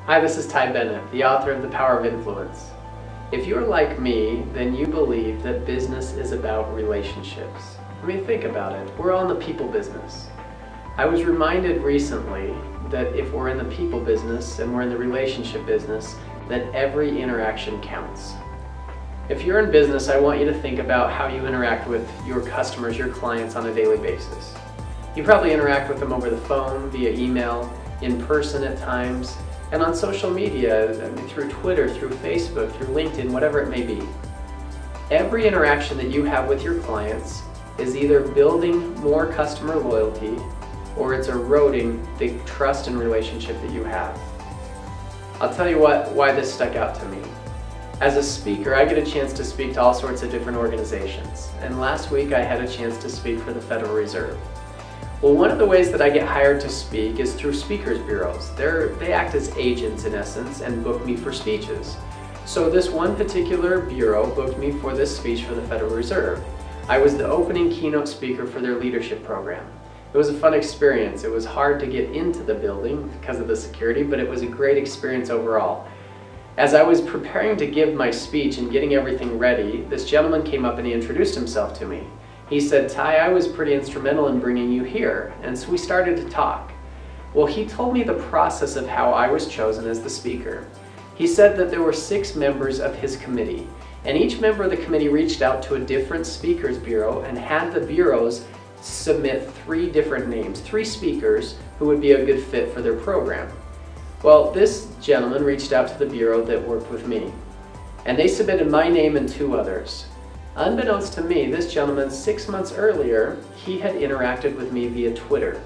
Hi, this is Ty Bennett, the author of The Power of Influence. If you're like me, then you believe that business is about relationships. I mean, think about it. We're all in the people business. I was reminded recently that if we're in the people business and we're in the relationship business, that every interaction counts. If you're in business, I want you to think about how you interact with your customers, your clients on a daily basis. You probably interact with them over the phone, via email, in person at times, and on social media, through Twitter, through Facebook, through LinkedIn, whatever it may be. Every interaction that you have with your clients is either building more customer loyalty or it's eroding the trust and relationship that you have. I'll tell you why this stuck out to me. As a speaker, I get a chance to speak to all sorts of different organizations, and last week I had a chance to speak for the Federal Reserve. Well, one of the ways that I get hired to speak is through speakers bureaus. They act as agents in essence and book me for speeches. So this one particular bureau booked me for this speech for the Federal Reserve. I was the opening keynote speaker for their leadership program. It was a fun experience. It was hard to get into the building because of the security, but it was a great experience overall. As I was preparing to give my speech and getting everything ready, this gentleman came up and he introduced himself to me. He said, "Ty, I was pretty instrumental in bringing you here." And so we started to talk. Well, he told me the process of how I was chosen as the speaker. He said that there were 6 members of his committee, and each member of the committee reached out to a different speakers bureau and had the bureaus submit 3 different names, 3 speakers who would be a good fit for their program. Well, this gentleman reached out to the bureau that worked with me, and they submitted my name and 2 others. Unbeknownst to me, this gentleman 6 months earlier, he had interacted with me via Twitter.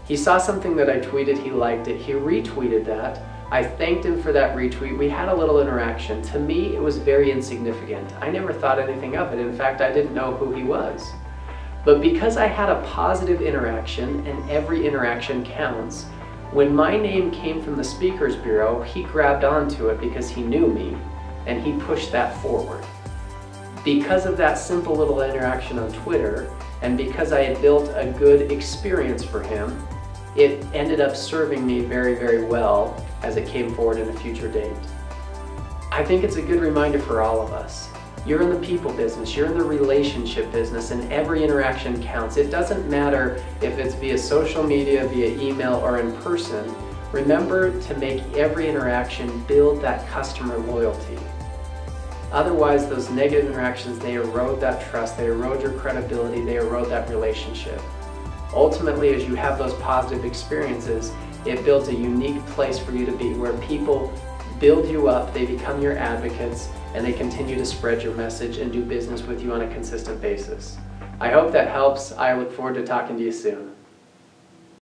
He saw something that I tweeted, he liked it, he retweeted that. I thanked him for that retweet. We had a little interaction. To me, it was very insignificant. I never thought anything of it. In fact, I didn't know who he was. But because I had a positive interaction, and every interaction counts, when my name came from the Speakers Bureau, he grabbed onto it because he knew me, and he pushed that forward. Because of that simple little interaction on Twitter, and because I had built a good experience for him, it ended up serving me very, very well as it came forward in a future date. I think it's a good reminder for all of us. You're in the people business, you're in the relationship business, and every interaction counts. It doesn't matter if it's via social media, via email, or in person. Remember to make every interaction build that customer loyalty. Otherwise, those negative interactions, they erode that trust, they erode your credibility, they erode that relationship. Ultimately, as you have those positive experiences, it builds a unique place for you to be where people build you up, they become your advocates, and they continue to spread your message and do business with you on a consistent basis. I hope that helps. I look forward to talking to you soon.